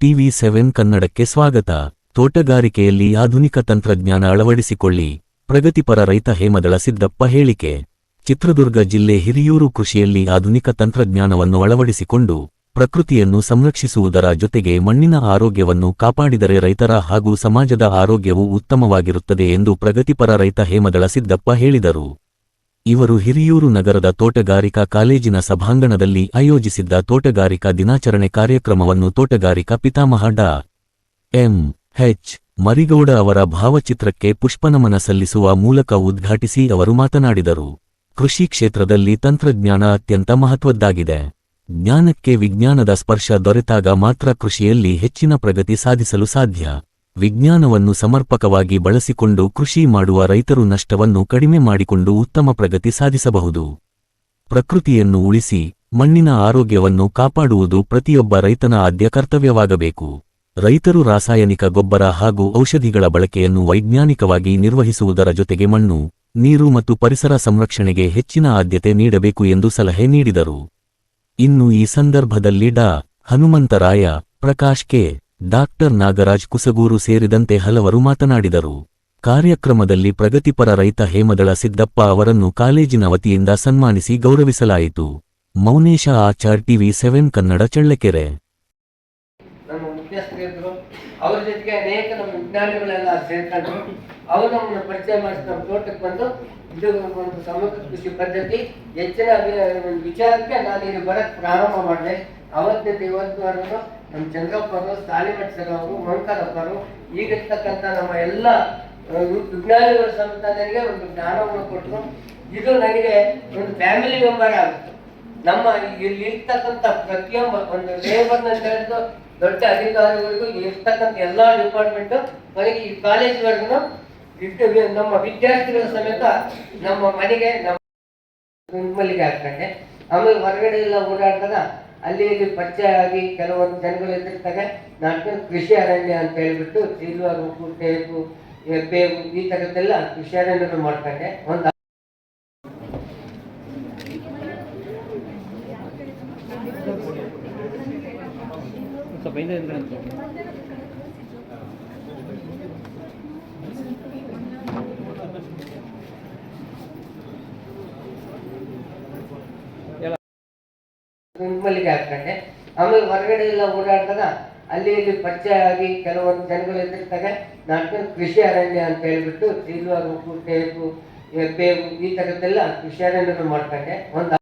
ಟಿವಿ7 ಕನ್ನಡಕ್ಕೆ ಸ್ವಾಗತ. ತೋಟಗಾರಿಕೆಯಲ್ಲಿ ಆಧುನಿಕ ತಂತ್ರಜ್ಞಾನ ಅಳವಡಿಸಿಕೊಳ್ಳಿ. ಪ್ರಗತಿಪರ ರೈತ ಹೇಮದಳ ಸಿದ್ದಪ್ಪ ಹೇಳಿಕೆ. ಚಿತ್ರದುರ್ಗ ಜಿಲ್ಲೆ ಹಿರಿಯೂರು ಕೃಷಿಯಲ್ಲಿ ಆಧುನಿಕ ತಂತ್ರಜ್ಞಾನವನ್ನು ಅಳವಡಿಸಿಕೊಂಡು ಪ್ರಕೃತಿಯನ್ನು ಸಂರಕ್ಷಿಸುವುದರ ಜೊತೆಗೆ ಮಣ್ಣಿನ ಆರೋಗ್ಯವನ್ನು ಕಾಪಾಡಿದರೆ ರೈತರ ಹಾಗೂ ಸಮಾಜದ ಆರೋಗ್ಯವು ಉತ್ತಮವಾಗಿರುತ್ತದೆ ಎಂದು ಪ್ರಗತಿಪರ ರೈತ ಹೇಮದಳ ಸಿದ್ದಪ್ಪ ಹೇಳಿದರು. ಇವರು ಹಿರಿಯೂರು ನಗರದ ತೋಟಗಾರಿಕಾ ಕಾಲೇಜಿನ ಸಭಾಂಗಣದಲ್ಲಿ ಆಯೋಜಿಸಿದ್ದ ತೋಟಗಾರಿಕಾ ದಿನಾಚರಣೆ ಕಾರ್ಯಕ್ರಮವನ್ನು ತೋಟಗಾರಿಕಾ ಪಿತಾಮಹ ಡಾ. ಎಂ.ಎಚ್. ಮರಿಗೌಡ ಅವರ ಭಾವಚಿತ್ರಕ್ಕೆ ಪುಷ್ಪನಮನ ಸಲ್ಲಿಸುವ ಮೂಲಕ ಉದ್ಘಾಟಿಸಿ ಅವರು ಮಾತನಾಡಿದರು. ಕೃಷಿ ಕ್ಷೇತ್ರದಲ್ಲಿ ತಂತ್ರಜ್ಞಾನ ಅತ್ಯಂತ ಮಹತ್ವದ್ದಾಗಿದೆ. ಜ್ಞಾನಕ್ಕೆ ವಿಜ್ಞಾನದ ಸ್ಪರ್ಶ ದೊರೆತಾಗ ಮಾತ್ರ ಕೃಷಿಯಲ್ಲಿ ಹೆಚ್ಚಿನ ಪ್ರಗತಿ ಸಾಧಿಸಲು ಸಾಧ್ಯ. ವಿಜ್ಞಾನವನ್ನು ಸಮರ್ಪಕವಾಗಿ ಬಳಸಿಕೊಂಡು ಕೃಷಿ ಮಾಡುವ ರೈತರು ನಷ್ಟವನ್ನು ಕಡಿಮೆ ಮಾಡಿಕೊಂಡು ಉತ್ತಮ ಪ್ರಗತಿ ಸಾಧಿಸಬಹುದು. ಪ್ರಕೃತಿಯನ್ನು ಉಳಿಸಿ ಮಣ್ಣಿನ ಆರೋಗ್ಯವನ್ನು ಕಾಪಾಡುವುದು ಪ್ರತಿಯೊಬ್ಬ ರೈತನ ಆದ್ಯ ಕರ್ತವ್ಯವಾಗಬೇಕು. ರೈತರು ರಾಸಾಯನಿಕ ಗೊಬ್ಬರ ಹಾಗೂ ಔಷಧಿಗಳ ಬಳಕೆಯನ್ನು ವೈಜ್ಞಾನಿಕವಾಗಿ ನಿರ್ವಹಿಸುವುದರ ಜೊತೆಗೆ ಮಣ್ಣು, ನೀರು ಮತ್ತು ಪರಿಸರ ಸಂರಕ್ಷಣೆಗೆ ಹೆಚ್ಚಿನ ಆದ್ಯತೆ ನೀಡಬೇಕು ಎಂದು ಸಲಹೆ ನೀಡಿದರು. ಇನ್ನು ಈ ಸಂದರ್ಭದಲ್ಲಿ ಡಾ. ಹನುಮಂತರಾಯ, ಪ್ರಕಾಶ್ ಕೆ, ಡಾ. ನಾಗರಾಜ್ ಕುಸಗೂರು ಸೇರಿದಂತೆ ಹಲವರು ಮಾತನಾಡಿದರು. ಕಾರ್ಯಕ್ರಮದಲ್ಲಿ ಪ್ರಗತಿಪರ ರೈತ ಹೇಮದಳ ಸಿದ್ದಪ್ಪ ಅವರನ್ನು ಕಾಲೇಜಿನ ವತಿಯಿಂದ ಸನ್ಮಾನಿಸಿ ಗೌರವಿಸಲಾಯಿತು. ಮೌನೇಶ ಆಚಾರ್, ಟಿವಿ7 ಕನ್ನಡ, ಚಳ್ಳಕೆರೆ. ನಮ್ಮ ಮುಖ್ಯಸ್ಥರಿದ್ರು, ಅವ್ರ ಜೊತೆಗೆ ಅನೇಕ ನಮ್ಮ ವಿಜ್ಞಾನಿಗಳೆಲ್ಲ ಸೇರ್ಕೊಂಡು ಅವರು ನಮ್ಮನ್ನು ಪರಿಚಯ ಮಾಡಿಸಿ ನಮ್ಮ ತೋಟಕ್ಕೆ ಬಂದು ಇದು ಒಂದು ಸಮಗ್ರ ಕೃಷಿ ಪದ್ಧತಿ ಹೆಚ್ಚಿನ ವಿಚಾರಕ್ಕೆ ನಾನು ಇಲ್ಲಿ ಬರಕ್ಕೆ ಪ್ರಾರಂಭ ಮಾಡಿದೆ. ಅವತ್ತಿಂದ ಇವತ್ತಿನವರೆಗೂ ನಮ್ಮ ಚಂದ್ರಪ್ಪರು, ಸಾಲಿಮಠ್ ಸರ್ ಅವರು, ಮಂಕರಪ್ಪರು, ಈಗಿರ್ತಕ್ಕಂಥ ನಮ್ಮ ಎಲ್ಲ ವಿಜ್ಞಾನಿಗಳ ಸಮೇತ ನನಗೆ ಒಂದು ಜ್ಞಾನವನ್ನು ಕೊಟ್ಟರು. ಇದು ನನಗೆ ಒಂದು ಫ್ಯಾಮಿಲಿ ಮೆಂಬರ್ ಆಗುತ್ತೆ. ನಮ್ಮ ಇಲ್ಲಿ ಇರ್ತಕ್ಕಂಥ ಪ್ರತಿಯೊಬ್ಬ ಒಂದು ಲೇಬರ್ನ ಹಿಡಿದು ದೊಡ್ಡ ಅಧಿಕಾರಿಗಳಿಗೂ ಇರ್ತಕ್ಕಂಥ ಎಲ್ಲ ಡಿಪಾರ್ಟ್ಮೆಂಟು ನನಗೆ ಈ ಕಾಲೇಜ್ವರೆಗೂ ನಮ್ಮ ವಿದ್ಯಾರ್ಥಿಗಳ ಸಮೇತ ನಮ್ಮ ಮನೆಗೆ ನಿಮ್ಮಲ್ಲಿಗೆ ಹಾಕೊಂಡೆ. ಆಮೇಲೆ ಹೊರಗಡೆ ಎಲ್ಲ ಓಡಾಡಿದಾಗ ಅಲ್ಲಿ ಇಲ್ಲಿ ಪರಿಚಯ ಆಗಿ ಕೆಲವೊಂದು ಜನಗಳು ಎದುರಿಸಿದಾಗ ನಾನು ಕೃಷಿ ಅರಣ್ಯ ಅಂತ ಹೇಳ್ಬಿಟ್ಟು ಸಿಲ್ವರ್, ಉಪ್ಪು, ಟೇಪು, ಬೇವು ಈ ಥರದ್ದೆಲ್ಲ ಕೃಷಿ ಅರಣ್ಯ ಮಾಡ್ಕೊಂಡೆ. ಒಂದು ನಿಮ್ಮಲ್ಲಿಗೆ ಹಾಕೊಂಡೆ. ಆಮೇಲೆ ಹೊರಗಡೆ ಎಲ್ಲ ಓಡಾಡಿದಾಗ ಅಲ್ಲಿ ಇಲ್ಲಿ ಪರಿಚಯ ಆಗಿ ಕೆಲವೊಂದು ಜನಗಳು ಎದುರಿಸಿದಾಗ ನಾನು ಕೃಷಿ ಅರಣ್ಯ ಅಂತ ಹೇಳ್ಬಿಟ್ಟು ಸಿಲ್ವರ್, ಉಪ್ಪು, ಟೇಪು, ಬೇವು ಈ ಥರದ್ದೆಲ್ಲ ಕೃಷಿ ಅರಣ್ಯ ಮಾಡ್ಕೊಂಡೆ. ಒಂದು